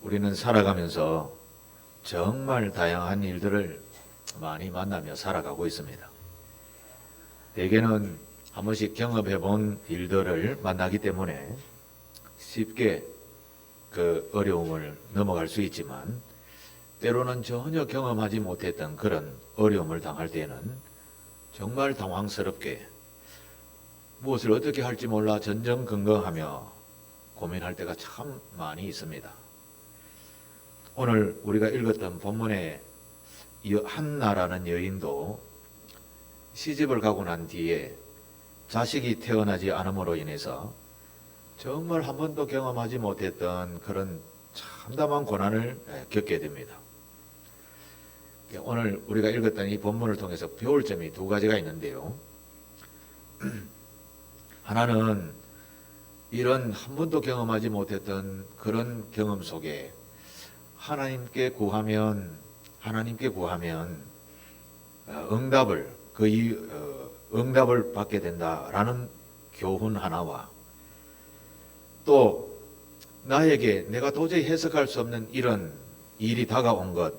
우리는 살아가면서 정말 다양한 일들을 많이 만나며 살아가고 있습니다. 대개는 한 번씩 경험해 본 일들을 만나기 때문에 쉽게 그 어려움을 넘어갈 수 있지만, 때로는 전혀 경험하지 못했던 그런 어려움을 당할 때는 정말 당황스럽게 무엇을 어떻게 할지 몰라 전전긍긍하며 고민할 때가 참 많이 있습니다. 오늘 우리가 읽었던 본문의 한나라는 여인도 시집을 가고 난 뒤에 자식이 태어나지 않음으로 인해서 정말 한 번도 경험하지 못했던 그런 참담한 고난을 겪게 됩니다. 오늘 우리가 읽었던 이 본문을 통해서 배울 점이 두 가지가 있는데요. 하나는 이런 한 번도 경험하지 못했던 그런 경험 속에 하나님께 구하면 응답을 받게 된다라는 교훈 하나와, 또 나에게 내가 도저히 해석할 수 없는 이런 일이 다가온 것,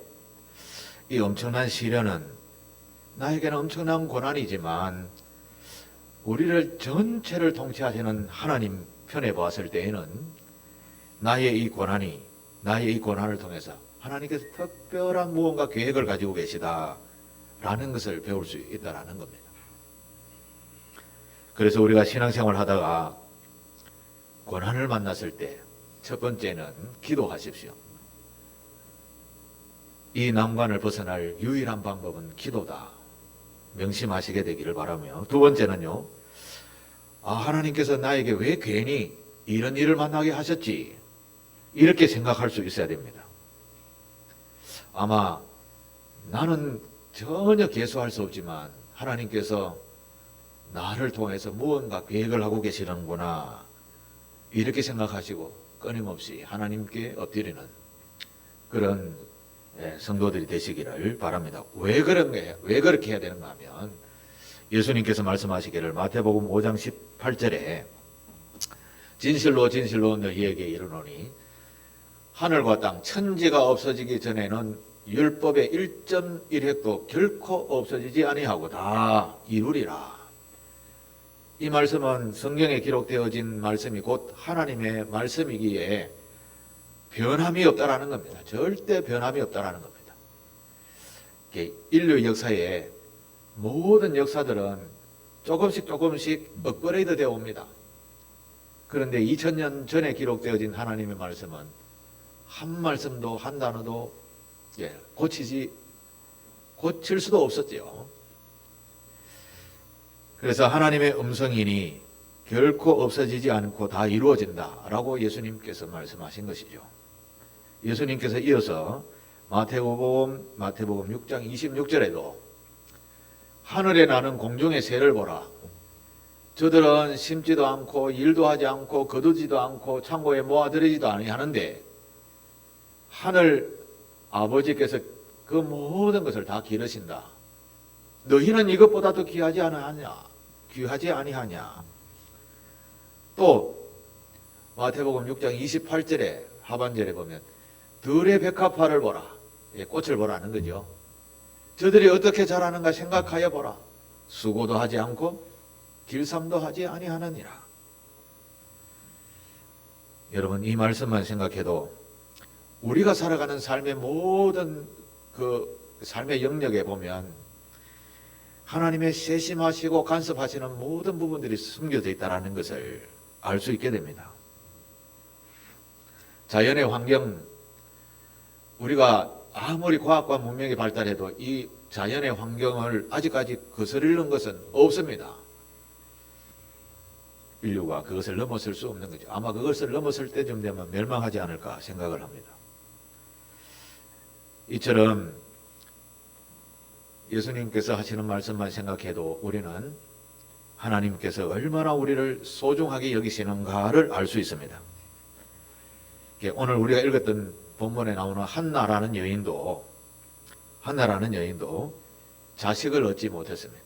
이 엄청난 시련은 나에게는 엄청난 고난이지만 우리를 전체를 통치하시는 하나님 편에 보았을 때에는 나의 이 고난을 통해서 하나님께서 특별한 무언가 계획을 가지고 계시다라는 것을 배울 수 있다라는 겁니다. 그래서 우리가 신앙생활 하다가 고난을 만났을 때 첫 번째는 기도하십시오. 이 난관을 벗어날 유일한 방법은 기도다. 명심하시게 되기를 바라며, 두 번째는요, 하나님께서 나에게 왜 괜히 이런 일을 만나게 하셨지? 이렇게 생각할 수 있어야 됩니다. 아마 나는 전혀 개수할 수 없지만 하나님께서 나를 통해서 무언가 계획을 하고 계시는구나, 이렇게 생각하시고 끊임없이 하나님께 엎드리는 그런 성도들이 되시기를 바랍니다. 왜 그렇게 해야 되는가 하면, 예수님께서 말씀하시기를 마태복음 5장 18절에 진실로 진실로 너희에게 이르노니 하늘과 땅 천지가 없어지기 전에는 율법의 1.1획도 결코 없어지지 아니하고 다 이루리라. 이 말씀은 성경에 기록되어진 말씀이 곧 하나님의 말씀이기에 변함이 없다라는 겁니다. 절대 변함이 없다라는 겁니다. 인류 역사에 모든 역사들은 조금씩 업그레이드 되어 옵니다. 그런데 2000년 전에 기록되어진 하나님의 말씀은 한 말씀도 한 단어도 고칠 수도 없었지요. 그래서 하나님의 음성이니 결코 없어지지 않고 다 이루어진다라고 예수님께서 말씀하신 것이죠. 예수님께서 이어서 마태복음 6장 26절에도 하늘에 나는 공중의 새를 보라. 저들은 심지도 않고 일도 하지 않고 거두지도 않고 창고에 모아들이지도 아니하는데 하늘 아버지께서 그 모든 것을 다 기르신다. 너희는 이것보다도 귀하지 아니하냐. 또 마태복음 6장 28절에 하반절에 보면 들의 백합화를 보라. 꽃을 보라는 거죠. 저들이 어떻게 자라는가 생각하여 보라. 수고도 하지 않고 길쌈도 하지 아니하느니라. 여러분, 이 말씀만 생각해도 우리가 살아가는 삶의 모든 그 삶의 영역에 보면 하나님의 세심하시고 간섭하시는 모든 부분들이 숨겨져 있다는 것을 알 수 있게 됩니다. 자연의 환경, 우리가 아무리 과학과 문명이 발달해도 이 자연의 환경을 아직까지 거스르는 것은 없습니다. 인류가 그것을 넘어설 수 없는 거죠. 아마 그것을 넘어설 때쯤 되면 멸망하지 않을까 생각을 합니다. 이처럼 예수님께서 하시는 말씀만 생각해도 우리는 하나님께서 얼마나 우리를 소중하게 여기시는가를 알 수 있습니다. 오늘 우리가 읽었던 본문에 나오는 한나라는 여인도 자식을 얻지 못했습니다.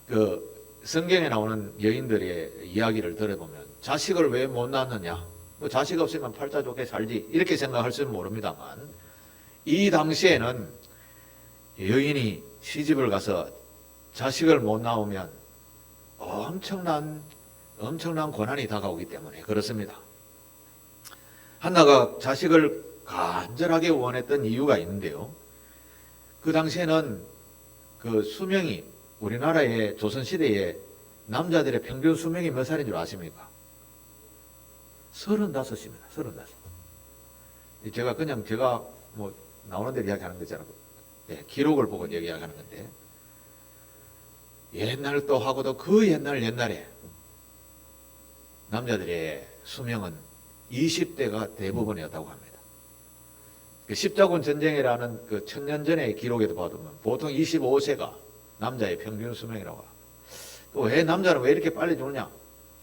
그 성경에 나오는 여인들의 이야기를 들어보면 자식을 왜 못 낳느냐, 뭐 자식 없으면 팔자 좋게 살지 이렇게 생각할 수는 모릅니다만 이 당시에는 여인이 시집을 가서 자식을 못 낳으면 엄청난 고난이 다가오기 때문에 그렇습니다. 한나가 자식을 간절하게 원했던 이유가 있는데요. 그 당시에는 그 수명이 우리나라의 조선시대에 남자들의 평균 수명이 몇 살인 줄 아십니까? 35입니다. 35. 제가 뭐 나오는 대로 이야기하는 거잖아요. 네, 기록을 보고 이야기하는 건데 옛날 또 하고도 그 옛날에 남자들의 수명은 20대가 대부분이었다고 합니다. 그 십자군 전쟁이라는 그 천년 전의 기록에도 봐두면 보통 25세가 남자의 평균 수명이라고 합니다. 또 왜 남자는 왜 이렇게 빨리 죽느냐?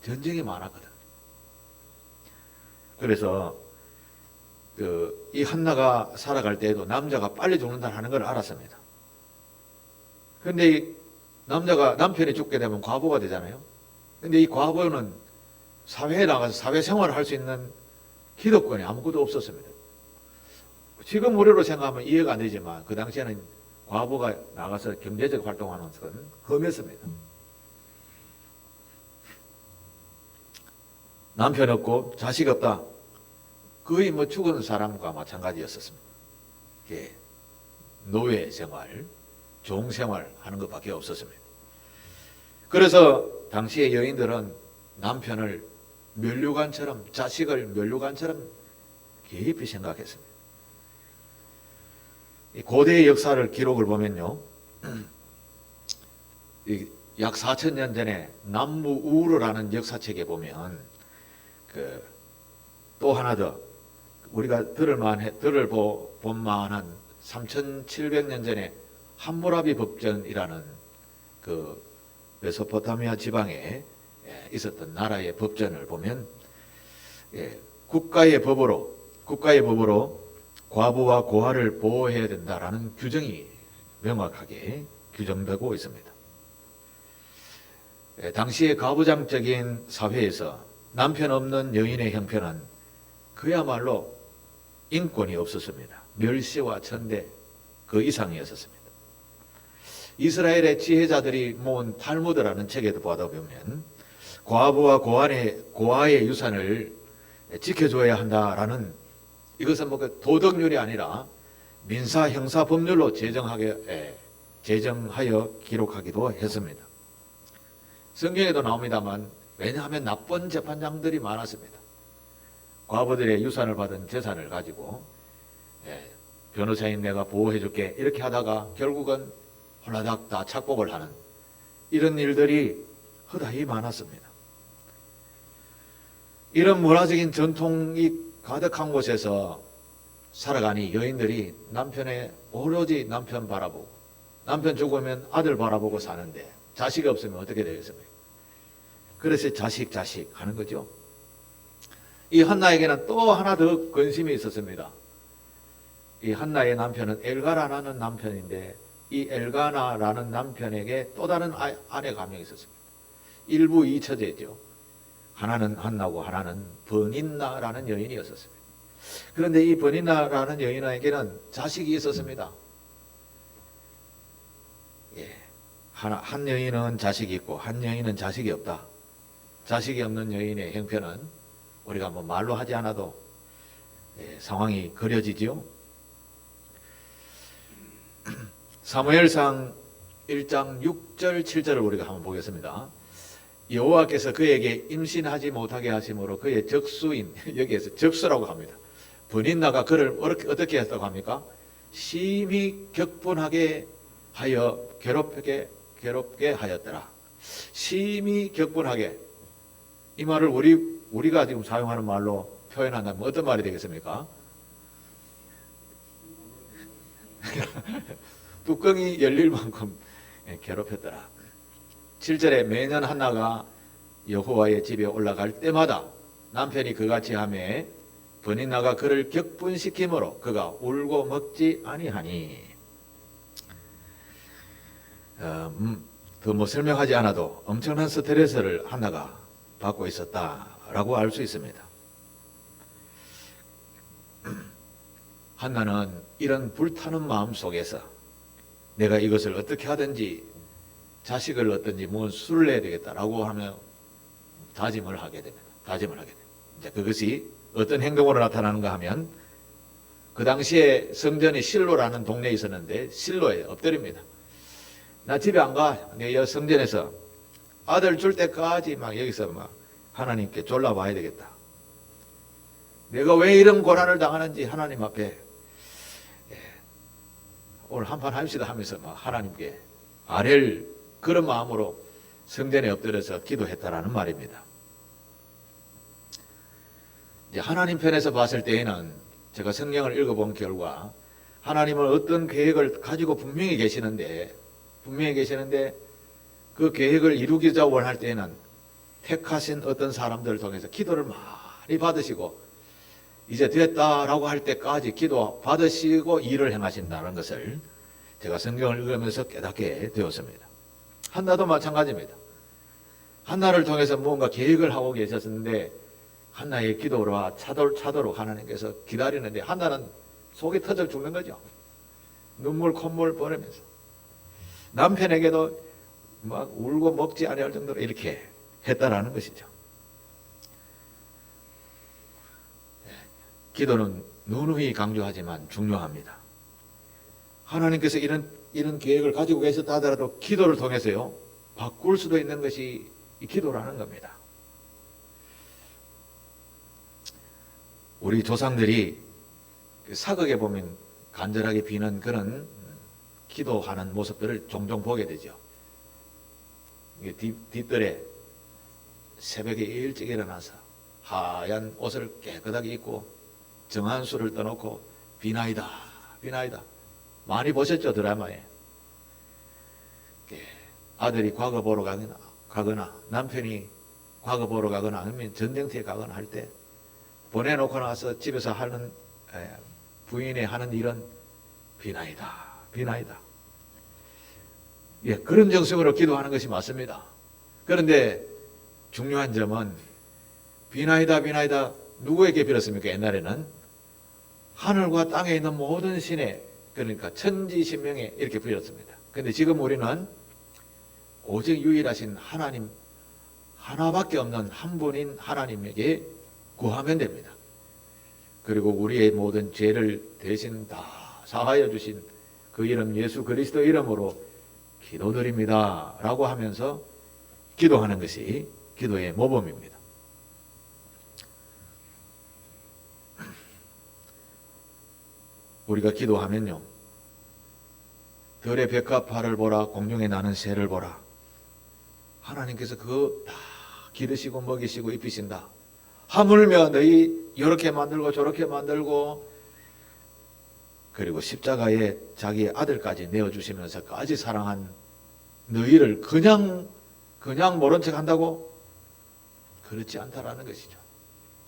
전쟁이 많았거든. 그래서 이 한나가 살아갈 때에도 남자가 빨리 죽는다 하는 걸 알았습니다. 그런데 이 남편이 죽게 되면 과부가 되잖아요. 근데 이 과부는 사회에 나가서 사회생활을 할 수 있는 기득권이 아무것도 없었습니다. 지금 우리로 생각하면 이해가 안 되지만 그 당시에는 과부가 나가서 경제적 활동하는 것은 험했습니다. 남편 없고 자식 없다. 거의 뭐 죽은 사람과 마찬가지였었습니다. 예, 노예 생활, 종 생활 하는 것밖에 없었습니다. 그래서 당시의 여인들은 남편을 면류관처럼, 자식을 면류관처럼 깊이 생각했습니다. 고대의 역사를 기록을 보면요, 약 4,000년 전에 남무우르라는 역사책에 보면 또 하나 더 우리가 들을 만한 3,700년 전에 함무라비 법전이라는 그 메소포타미아 지방에 있었던 나라의 법전을 보면 국가의 법으로 과부와 고아를 보호해야 된다라는 규정이 명확하게 규정되고 있습니다. 당시의 가부장적인 사회에서 남편 없는 여인의 형편은 그야말로 인권이 없었습니다. 멸시와 천대 그 이상이었습니다. 이스라엘의 지혜자들이 모은 탈무드라는 책에도 보다 보면 과부와 고아의 유산을 지켜줘야 한다라는, 이것은 뭐 도덕률이 아니라 민사 형사 법률로 제정하여 기록하기도 했습니다. 성경에도 나옵니다만, 왜냐하면 나쁜 재판장들이 많았습니다. 과부들의 유산을 받은 재산을 가지고 변호사인 내가 보호해줄게 이렇게 하다가 결국은 홀라닥 다 착복을 하는 이런 일들이 허다히 많았습니다. 이런 문화적인 전통이 가득한 곳에서 살아가니 여인들이 오로지 남편 바라보고, 남편 죽으면 아들 바라보고 사는데 자식이 없으면 어떻게 되겠습니까? 그래서 자식 하는 거죠. 이 한나에게는 또 하나 더 근심이 있었습니다. 이 한나의 남편은 엘가나라는 남편인데, 이 엘가나라는 남편에게 또 다른 아내가 한 명 있었습니다. 일부 2처제죠. 하나는 한나고 하나는 버닌나라는 여인이었습니다. 그런데 이 버닌나라는 여인에게는 자식이 있었습니다. 한 여인은 자식이 있고 한 여인은 자식이 없다. 자식이 없는 여인의 형편은 우리가 뭐 말로 하지 않아도 상황이 그려지죠. 사무엘상 1장 6절 7절을 우리가 한번 보겠습니다. 여호와께서 그에게 임신하지 못하게 하심으로 그의 적수인, 여기에서 적수라고 합니다. 버닌나가 그를 어떻게 했다고 합니까? 심히 격분하게 하여 괴롭게 하였더라. 심히 격분하게, 이 말을 우리가 지금 사용하는 말로 표현한다면 어떤 말이 되겠습니까? 뚜껑이 열릴 만큼 괴롭혔더라. 7절에 매년 한나가 여호와의 집에 올라갈 때마다 남편이 그같이 하매 버닌나가 그를 격분시키므로 그가 울고 먹지 아니하니. 더 뭐 설명하지 않아도 엄청난 스트레스를 한나가 받고 있었다라고 알 수 있습니다. 한나는 이런 불타는 마음 속에서 내가 이것을 어떻게 하든지 자식을 얻든지 뭔 수를 내야 되겠다라고 하며 다짐을 하게 됩니다. 다짐을 하게 됩니다. 이제 그것이 어떤 행동으로 나타나는가 하면 그 당시에 성전이 실로라는 동네에 있었는데 실로에 엎드립니다. 나 집에 안 가. 내 성전에서 아들 줄 때까지 막 여기서 막 하나님께 졸라봐야 되겠다. 내가 왜 이런 고난을 당하는지 하나님 앞에 오늘 한판 합시다 하면서 막 하나님께 아뢰를 그런 마음으로 성전에 엎드려서 기도했다라는 말입니다. 이제 하나님 편에서 봤을 때에는 제가 성경을 읽어본 결과 하나님은 어떤 계획을 가지고 분명히 계시는데 그 계획을 이루기자 원할 때에는 택하신 어떤 사람들을 통해서 기도를 많이 받으시고 이제 됐다라고 할 때까지 기도 받으시고 일을 행하신다는 것을 제가 성경을 읽으면서 깨닫게 되었습니다. 한나도 마찬가지입니다. 한나를 통해서 뭔가 계획을 하고 계셨는데 한나의 기도로 차도록 하나님께서 기다리는데 한나는 속이 터져 죽는 거죠. 눈물 콧물 보내면서 남편에게도 막 울고 먹지 아니할 정도로 이렇게 했다라는 것이죠. 기도는 누누이 강조하지만 중요합니다. 하나님께서 이런 계획을 가지고 계셨다 하더라도 기도를 통해서요 바꿀 수도 있는 것이 이 기도라는 겁니다. 우리 조상들이 사극에 보면 간절하게 비는 그런 기도하는 모습들을 종종 보게 되죠. 뒷뜰에 새벽에 일찍 일어나서 하얀 옷을 깨끗하게 입고 정한 술을 떠놓고 비나이다 비나이다 많이 보셨죠 드라마에. 아들이 과거 보러 가거나 남편이 과거 보러 가거나 아니면 전쟁터에 가거나 할 때 보내놓고 나서 집에서 하는 부인이 하는 일은 비나이다 비나이다. 그런 정성으로 기도하는 것이 맞습니다. 그런데 중요한 점은 비나이다 비나이다 누구에게 빌었습니까? 옛날에는 하늘과 땅에 있는 모든 신에 그러니까 천지신명에 이렇게 빌었습니다. 그런데 지금 우리는 오직 유일하신 하나님 하나밖에 없는 한 분인 하나님에게 구하면 됩니다. 그리고 우리의 모든 죄를 대신 다 사하여 주신 그 이름 예수 그리스도 이름으로 기도드립니다 라고 하면서 기도하는 것이 기도의 모범입니다. 우리가 기도하면요 들의 백합화를 보라 공중에 나는 새를 보라 하나님께서 그거 다 기르시고 먹이시고 입히신다. 하물며 너희 이렇게 만들고 저렇게 만들고 그리고 십자가에 자기의 아들까지 내어주시면서까지 사랑한 너희를 그냥 모른 척 한다고? 그렇지 않다라는 것이죠.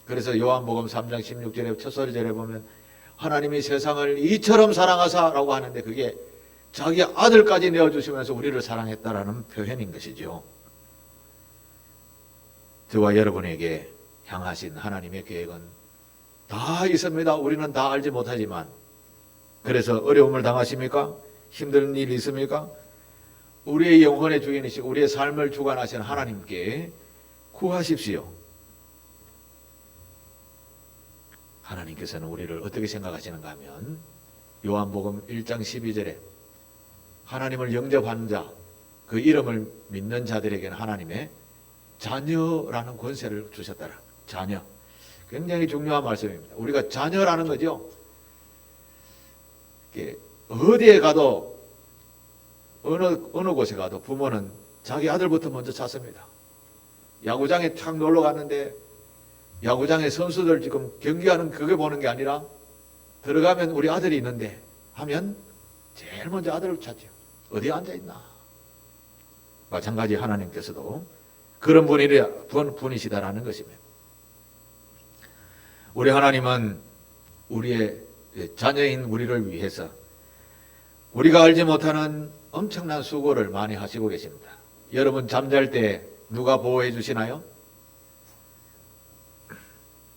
그래서 요한복음 3장 16절에 첫 소절에 보면 하나님이 세상을 이처럼 사랑하사라고 하는데 그게 자기 아들까지 내어주시면서 우리를 사랑했다라는 표현인 것이죠. 저와 여러분에게 향하신 하나님의 계획은 다 있습니다. 우리는 다 알지 못하지만 그래서 어려움을 당하십니까? 힘든 일 있습니까? 우리의 영혼의 주인이시고 우리의 삶을 주관하시는 하나님께 구하십시오. 하나님께서는 우리를 어떻게 생각하시는가 하면 요한복음 1장 12절에 하나님을 영접하는 자, 그 이름을 믿는 자들에게는 하나님의 자녀라는 권세를 주셨다라. 자녀. 굉장히 중요한 말씀입니다. 우리가 자녀라는 거죠. 어디에 가도 어느 곳에 가도 부모는 자기 아들부터 먼저 찾습니다. 야구장에 탁 놀러 갔는데 야구장에 선수들 지금 경기하는 그게 보는 게 아니라 들어가면 우리 아들이 있는데 하면 제일 먼저 아들을 찾죠. 어디에 앉아있나. 마찬가지 하나님께서도 그런 분이시다라는 것입니다. 우리 하나님은 우리의 자녀인 우리를 위해서 우리가 알지 못하는 엄청난 수고를 많이 하시고 계십니다. 여러분 잠잘 때 누가 보호해 주시나요?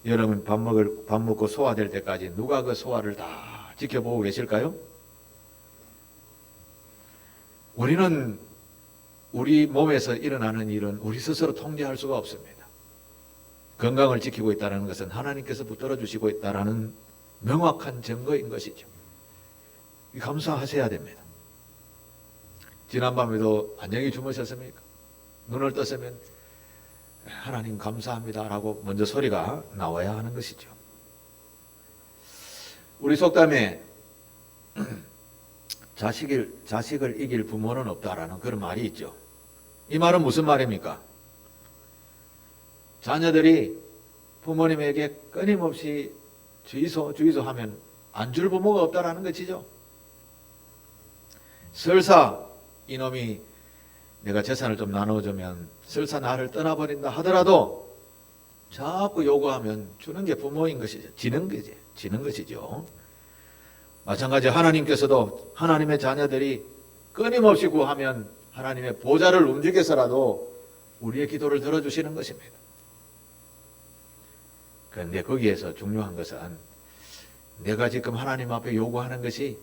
여러분 밥 먹고 소화될 때까지 누가 그 소화를 다 지켜보고 계실까요? 우리는 우리 몸에서 일어나는 일은 우리 스스로 통제할 수가 없습니다. 건강을 지키고 있다는 것은 하나님께서 붙들어 주시고 있다는 명확한 증거인 것이죠. 감사하셔야 됩니다. 지난밤에도 안녕히 주무셨습니까? 눈을 떴으면 하나님 감사합니다라고 먼저 소리가 나와야 하는 것이죠. 우리 속담에 자식을 이길 부모는 없다라는 그런 말이 있죠. 이 말은 무슨 말입니까? 자녀들이 부모님에게 끊임없이 주의소 하면 안 줄 부모가 없다라는 것이죠. 설사 이놈이 내가 재산을 좀 나눠주면 설사 나를 떠나버린다 하더라도 자꾸 요구하면 주는 게 부모인 것이죠. 지는 것이죠. 마찬가지 하나님께서도 하나님의 자녀들이 끊임없이 구하면 하나님의 보좌를 움직여서라도 우리의 기도를 들어주시는 것입니다. 그런데 거기에서 중요한 것은 내가 지금 하나님 앞에 요구하는 것이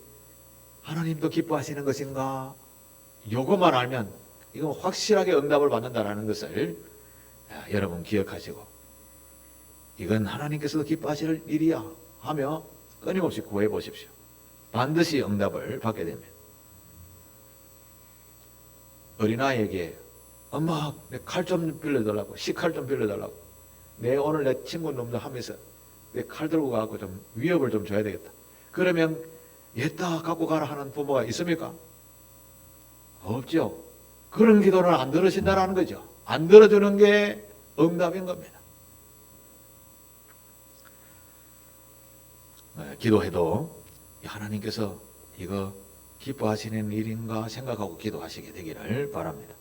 하나님도 기뻐하시는 것인가? 요것만 알면 이건 확실하게 응답을 받는다라는 것을 여러분 기억하시고 이건 하나님께서도 기뻐하실 일이야 하며 끊임없이 구해 보십시오. 반드시 응답을 받게 됩니다. 어린아이에게 엄마 내 칼 좀 빌려달라고 식칼 좀 빌려달라고 오늘 내 친구 놈도 하면서 내 칼 들고 가고 좀 위협을 좀 줘야 되겠다. 그러면 얘다 갖고 가라 하는 부모가 있습니까? 없죠. 그런 기도는 안 들으신다라는 거죠. 안 들어주는 게 응답인 겁니다. 기도해도 하나님께서 이거 기뻐하시는 일인가 생각하고 기도하시게 되기를 바랍니다.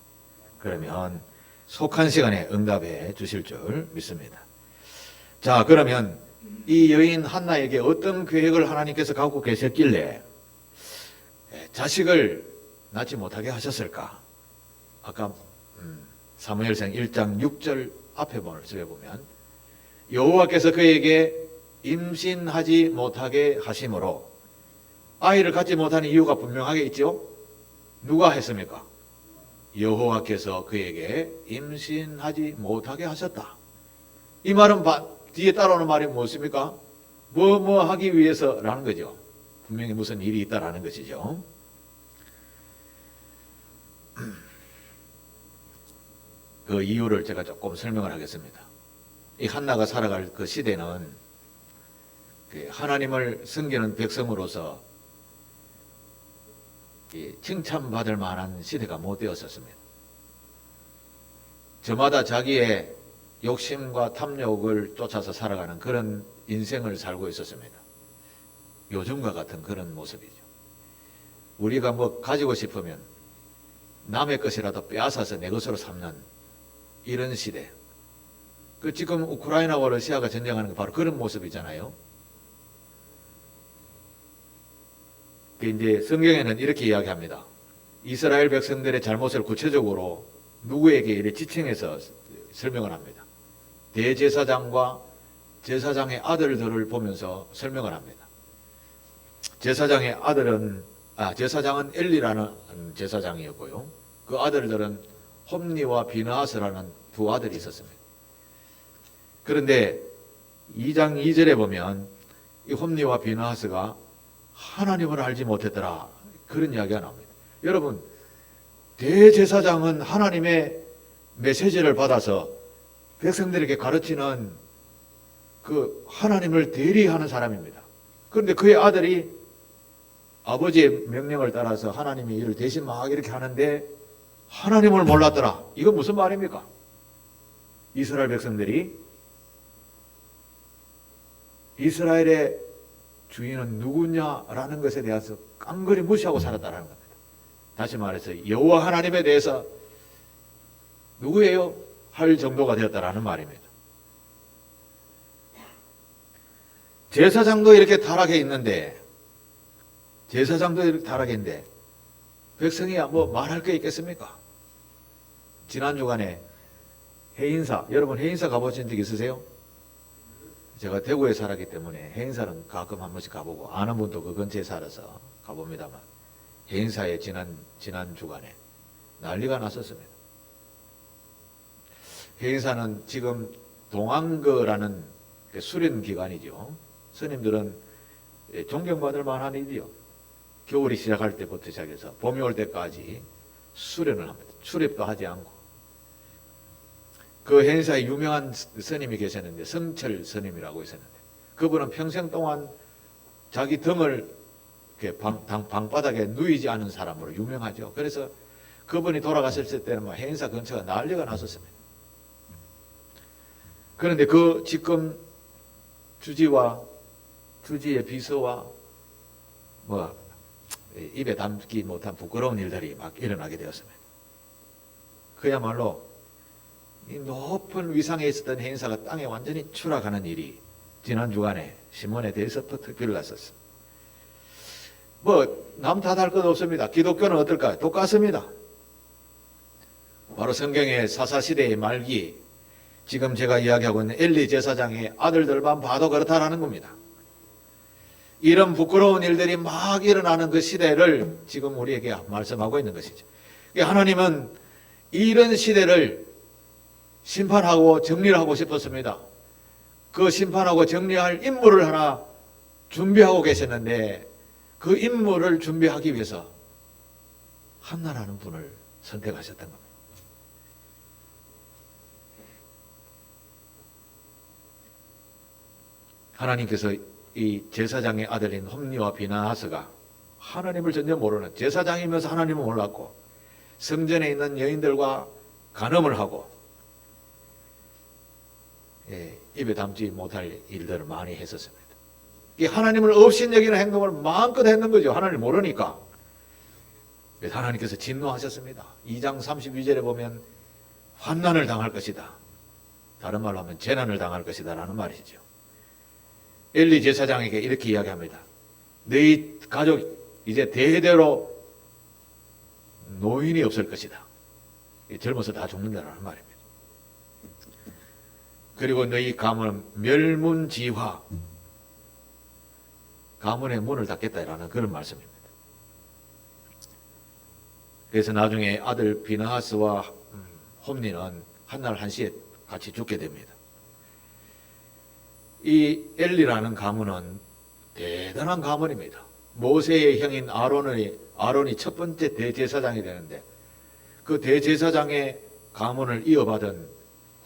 그러면 속한 시간에 응답해 주실 줄 믿습니다. 자, 그러면 이 여인 한나에게 어떤 계획을 하나님께서 갖고 계셨길래 자식을 낳지 못하게 하셨을까? 아까 사무엘상 1장 6절 앞에 보면 여호와께서 그에게 임신하지 못하게 하심으로 아이를 갖지 못하는 이유가 분명하게 있죠. 누가 했습니까? 여호와께서 그에게 임신하지 못하게 하셨다. 이 말은 뒤에 따라오는 말이 무엇입니까? 뭐 하기 위해서라는 거죠. 분명히 무슨 일이 있다라는 것이죠. 그 이유를 제가 조금 설명을 하겠습니다. 이 한나가 살아갈 그 시대는 하나님을 섬기는 백성으로서 칭찬받을 만한 시대가 못 되었었습니다. 저마다 자기의 욕심과 탐욕을 쫓아서 살아가는 그런 인생을 살고 있었습니다. 요즘과 같은 그런 모습이죠. 우리가 뭐 가지고 싶으면 남의 것이라도 빼앗아서 내 것으로 삼는 이런 시대. 지금 우크라이나와 러시아가 전쟁하는 게 바로 그런 모습이잖아요. 이제 성경에는 이렇게 이야기합니다. 이스라엘 백성들의 잘못을 구체적으로 누구에게 이렇게 지칭해서 설명을 합니다. 대제사장과 제사장의 아들들을 보면서 설명을 합니다. 제사장의 제사장은 엘리라는 제사장이었고요. 그 아들들은 홈니와 비느하스라는 두 아들이 있었습니다. 그런데 2장 2절에 보면 이 홈니와 비느하스가 하나님을 알지 못했더라. 그런 이야기가 나옵니다. 여러분, 대제사장은 하나님의 메시지를 받아서 백성들에게 가르치는 그 하나님을 대리하는 사람입니다. 그런데 그의 아들이 아버지의 명령을 따라서 하나님이 이를 대신 막 이렇게 하는데 하나님을 몰랐더라. 이건 무슨 말입니까? 이스라엘 백성들이 이스라엘의 주인은 누구냐라는 것에 대해서 깡그리 무시하고 살았다는 겁니다. 다시 말해서 여호와 하나님에 대해서 누구예요? 할 정도가 되었다라는 말입니다. 제사장도 이렇게 타락해 있는데 백성이 뭐 말할 게 있겠습니까? 지난 주간에 해인사, 여러분 해인사 가보신 적 있으세요? 제가 대구에 살았기 때문에 해인사는 가끔 한 번씩 가보고 아는 분도 그 근처에 살아서 가봅니다만 해인사에 지난 주간에 난리가 났었습니다. 해인사는 지금 동안거라는 수련 기간이죠. 스님들은 존경받을 만한 일이요. 겨울이 시작할 때부터 시작해서 봄이 올 때까지 수련을 합니다. 출입도 하지 않고. 그 해인사에 유명한 스님이 계셨는데 성철 스님이라고 있었는데 그분은 평생 동안 자기 등을 이렇게 방바닥에 누이지 않은 사람으로 유명하죠. 그래서 그분이 돌아가셨을 때는 뭐 해인사 근처가 난리가 났었습니다. 그런데 그 지금 주지의 비서와 뭐 입에 담기 못한 부끄러운 일들이 막 일어나게 되었습니다. 그야말로 이 높은 위상에 있었던 해인사가 땅에 완전히 추락하는 일이 지난 주간에 신문에 대해서부터 빌렸었어. 뭐 남 탓할 것 없습니다. 기독교는 어떨까요? 똑같습니다. 바로 성경의 사사시대의 말기, 지금 제가 이야기하고 있는 엘리 제사장의 아들들만 봐도 그렇다라는 겁니다. 이런 부끄러운 일들이 막 일어나는 그 시대를 지금 우리에게 말씀하고 있는 것이죠. 하나님은 이런 시대를 심판하고 정리를 하고 싶었습니다. 그 심판하고 정리할 임무를 하나 준비하고 계셨는데 그 임무를 준비하기 위해서 한나라는 분을 선택하셨던 겁니다. 하나님께서 이 제사장의 아들인 홈니와 비나하스가 하나님을 전혀 모르는, 제사장이면서 하나님을 몰랐고 성전에 있는 여인들과 간음을 하고 입에 담지 못할 일들을 많이 했었습니다. 이 하나님을 업신여기는 행동을 마음껏 했는 거죠. 하나님을 모르니까. 하나님께서 진노하셨습니다. 2장 32절에 보면 환난을 당할 것이다. 다른 말로 하면 재난을 당할 것이다 라는 말이죠. 엘리 제사장에게 이렇게 이야기합니다. 너희 가족 이제 대대로 노인이 없을 것이다. 젊어서 다 죽는다라는 말입니다. 그리고 너희 가문은 멸문지화, 가문의 문을 닫겠다라는 그런 말씀입니다. 그래서 나중에 아들 비나하스와 홈니는 한날 한시에 같이 죽게 됩니다. 이 엘리라는 가문은 대단한 가문입니다. 모세의 형인 아론이 첫 번째 대제사장이 되는데 그 대제사장의 가문을 이어받은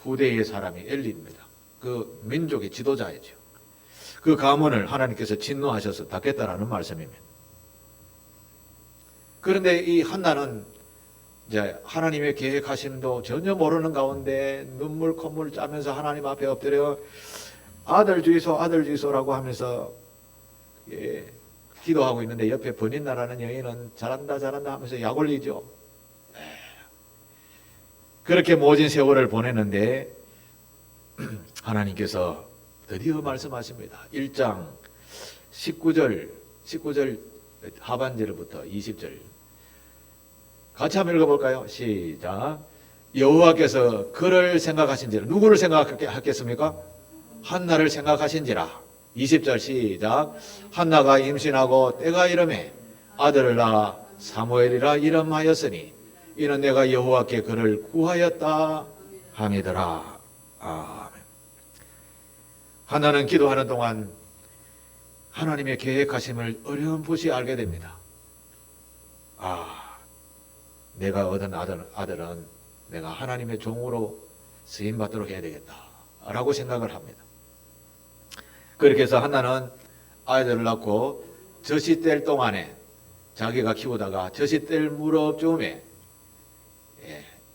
후대의 사람이 엘리입니다. 그 민족의 지도자이죠. 그 가문을 하나님께서 진노하셔서 닫겠다라는 말씀입니다. 그런데 이 한나는 이제 하나님의 계획하심도 전혀 모르는 가운데 눈물 콧물 짜면서 하나님 앞에 엎드려 아들 주이소라고 하면서 기도하고 있는데 옆에 버닌나라는 여인은 잘한다 하면서 약 올리죠. 그렇게 모진 세월을 보내는데 하나님께서 드디어 말씀하십니다. 1장 19절 하반절부터 20절 같이 한번 읽어볼까요? 시작. 여호와께서 그를 생각하신지라. 누구를 생각하겠습니까? 한나를 생각하신지라. 20절 시작. 한나가 임신하고 때가 이름에 아들을 낳아 사무엘이라 이름하였으니 이는 내가 여호와께 그를 구하였다 함이더라. 아멘. 한나는 기도하는 동안 하나님의 계획하심을 어렴풋이 알게 됩니다. 내가 얻은 아들은 내가 하나님의 종으로 쓰임받도록 해야 되겠다 라고 생각을 합니다. 그렇게 해서 한나는 아이들을 낳고 젖이 뗄 동안에 자기가 키우다가 젖이 뗄 무렵쯤에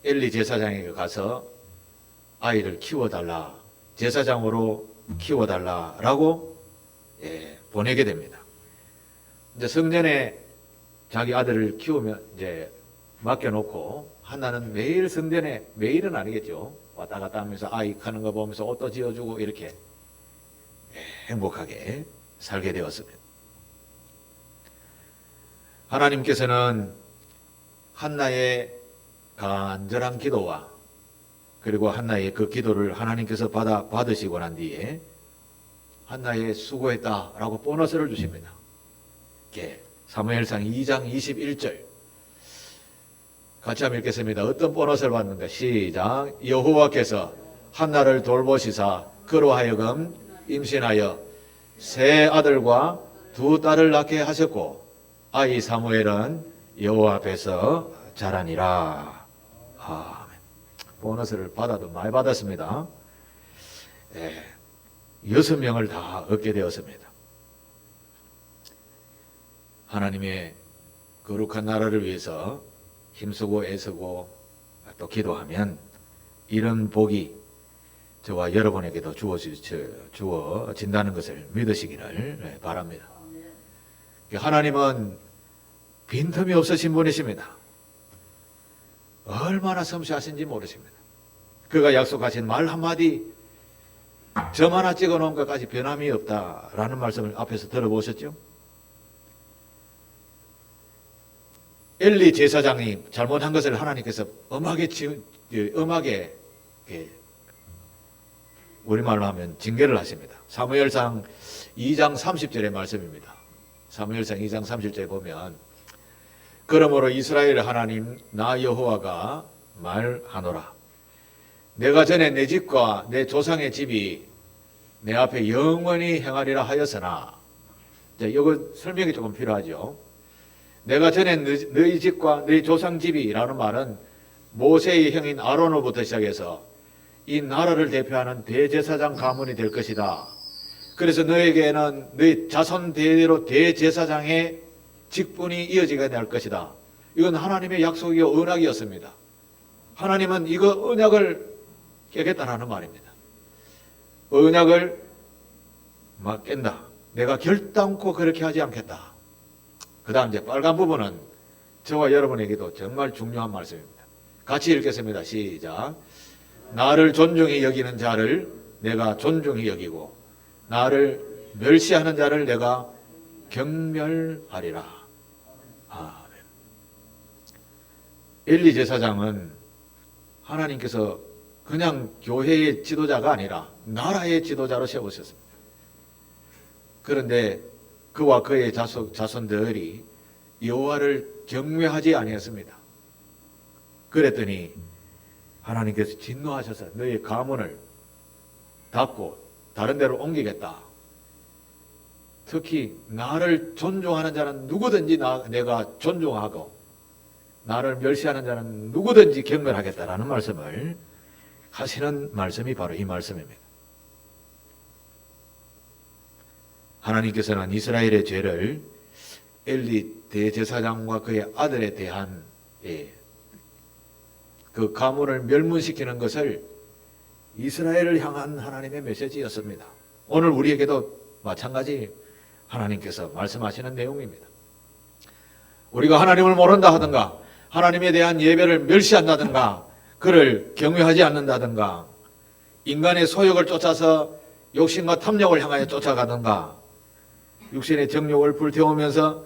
엘리 제사장에게 가서 아이를 키워달라, 제사장으로 키워달라라고 보내게 됩니다. 이제 성전에 자기 아들을 키우면 이제 맡겨놓고 한나는 매일 성전에, 매일은 아니겠죠, 왔다 갔다 하면서 아이 크는 거 보면서 옷도 지어주고 이렇게 행복하게 살게 되었습니다. 하나님께서는 한나의 간절한 기도와 그리고 한나의 그 기도를 하나님께서 받으시고 난 뒤에 한나의 수고했다라고 보너스를 주십니다. 사무엘상 2장 21절 같이 한번 읽겠습니다. 어떤 보너스를 받는가? 시작. 여호와께서 한나를 돌보시사 그로 하여금 임신하여 세 아들과 두 딸을 낳게 하셨고 아이 사무엘은 여호와 앞에서 자라니라. 아멘. 보너스를 받아도 많이 받았습니다. 6명을 다 얻게 되었습니다. 하나님의 거룩한 나라를 위해서 힘쓰고 애쓰고 또 기도하면 이런 복이 저와 여러분에게도 주어진다는 것을 믿으시기를 바랍니다. 하나님은 빈틈이 없으신 분이십니다. 얼마나 섬세하신지 모르십니다. 그가 약속하신 말 한마디 점 하나 찍어놓은 것까지 변함이 없다라는 말씀을 앞에서 들어보셨죠? 엘리 제사장이 잘못한 것을 하나님께서 엄하게 우리말로 하면 징계를 하십니다. 사무엘상 2장 30절의 말씀입니다. 사무엘상 2장 30절에 보면 그러므로 이스라엘 하나님 나 여호와가 말하노라. 내가 전에 내 집과 내 조상의 집이 내 앞에 영원히 행하리라 하였으나, 이거 설명이 조금 필요하죠. 내가 전에 너희 집과 너희 조상 집이라는 말은 모세의 형인 아론으로부터 시작해서 이 나라를 대표하는 대제사장 가문이 될 것이다. 그래서 너에게는 너희 자손 대대로 대제사장의 직분이 이어지게 될 것이다. 이건 하나님의 약속이요 언약이었습니다. 하나님은 이거 언약을 깨겠다라는 말입니다. 언약을 막 깬다. 내가 결단코 그렇게 하지 않겠다. 그 다음 이제 빨간 부분은 저와 여러분에게도 정말 중요한 말씀입니다. 같이 읽겠습니다. 시작. 나를 존중히 여기는 자를 내가 존중히 여기고 나를 멸시하는 자를 내가 경멸하리라. 아멘. 엘리 제사장은 하나님께서 그냥 교회의 지도자가 아니라 나라의 지도자로 세우셨습니다. 그런데 그와 그의 자손들이 여호와를 경외하지 아니했습니다. 그랬더니 하나님께서 진노하셔서 너희 가문을 닫고 다른 데로 옮기겠다. 특히 나를 존중하는 자는 누구든지 내가 존중하고 나를 멸시하는 자는 누구든지 경멸하겠다라는 말씀을 하시는 말씀이 바로 이 말씀입니다. 하나님께서는 이스라엘의 죄를 엘리 대제사장과 그의 아들에 대한 그 가문을 멸문시키는 것을 이스라엘을 향한 하나님의 메시지였습니다. 오늘 우리에게도 마찬가지 하나님께서 말씀하시는 내용입니다. 우리가 하나님을 모른다 하든가 하나님에 대한 예배를 멸시한다든가 그를 경외하지 않는다든가 인간의 소욕을 쫓아서 욕심과 탐욕을 향하여 쫓아가든가 육신의 정욕을 불태우면서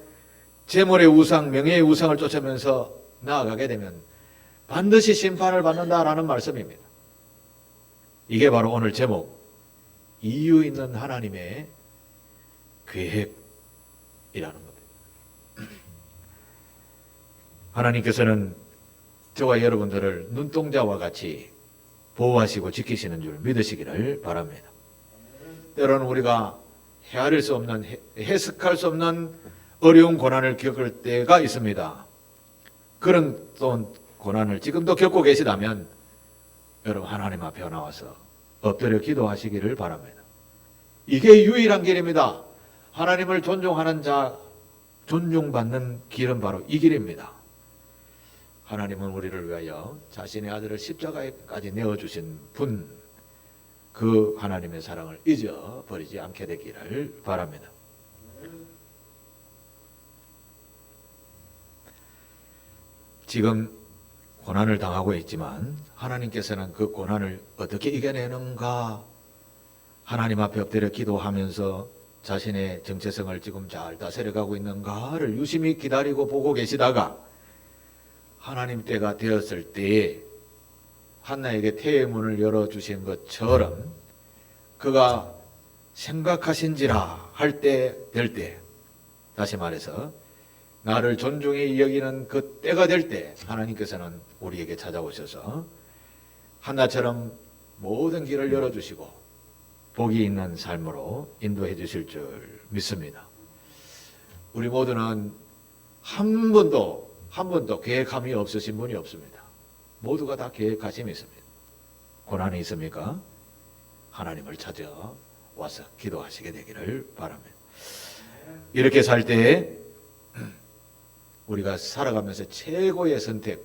재물의 우상, 명예의 우상을 쫓으면서 나아가게 되면 반드시 심판을 받는다라는 말씀입니다. 이게 바로 오늘 제목 이유 있는 하나님의 계획이라는 겁니다. 하나님께서는 저와 여러분들을 눈동자와 같이 보호하시고 지키시는 줄 믿으시기를 바랍니다. 때로는 우리가 헤아릴 수 없는, 해석할 수 없는 어려운 고난을 겪을 때가 있습니다. 그런 또 고난을 지금도 겪고 계시다면 여러분 하나님 앞에 나와서 엎드려 기도하시기를 바랍니다. 이게 유일한 길입니다. 하나님을 존중하는 자, 존중받는 길은 바로 이 길입니다. 하나님은 우리를 위하여 자신의 아들을 십자가에까지 내어주신 분, 그 하나님의 사랑을 잊어버리지 않게 되기를 바랍니다. 지금 고난을 당하고 있지만 하나님께서는 그 고난을 어떻게 이겨내는가 하나님 앞에 엎드려 기도하면서 자신의 정체성을 지금 잘 다스려가고 있는가를 유심히 기다리고 보고 계시다가 하나님 때가 되었을 때에 한나에게 태의 문을 열어주신 것처럼 그가 생각하신지라 할 때 될 때, 다시 말해서 나를 존중히 여기는 그 때가 될 때 하나님께서는 우리에게 찾아오셔서 한나처럼 모든 길을 열어주시고 복이 있는 삶으로 인도해 주실 줄 믿습니다. 우리 모두는 한 번도 계획함이 없으신 분이 없습니다. 모두가 다 계획하심이 있습니다. 고난이 있습니까? 하나님을 찾아 와서 기도하시게 되기를 바랍니다. 이렇게 살 때 우리가 살아가면서 최고의 선택,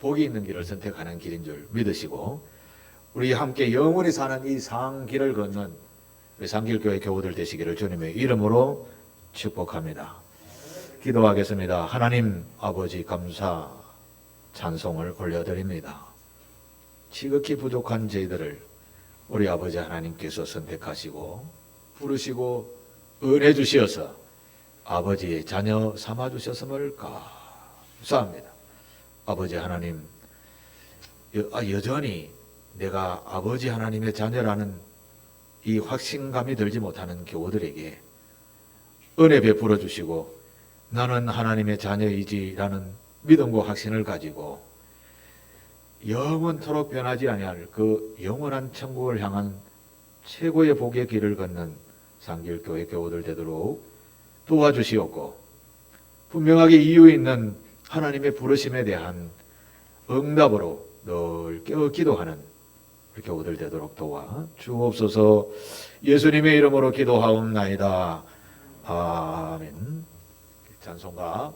복이 있는 길을 선택하는 길인 줄 믿으시고 우리 함께 영원히 사는 이 상길을 걷는 우리 상길교회 교우들 되시기를 주님의 이름으로 축복합니다. 기도하겠습니다. 하나님 아버지 감사 찬송을 올려드립니다. 지극히 부족한 저희들을 우리 아버지 하나님께서 선택하시고 부르시고 은혜 주시어서 아버지의 자녀 삼아주셨음을 감사합니다. 아버지 하나님, 여전히 내가 아버지 하나님의 자녀라는 이 확신감이 들지 못하는 교우들에게 은혜 베풀어 주시고 나는 하나님의 자녀이지라는 믿음과 확신을 가지고 영원토록 변하지 아니할 그 영원한 천국을 향한 최고의 복의 길을 걷는 상길교회 교우들 되도록 도와주시옵고 분명하게 이유 있는 하나님의 부르심에 대한 응답으로 늘 깨어 기도하는 우리 교우들 되도록 도와 주옵소서. 예수님의 이름으로 기도하옵나이다. 아멘. 찬송가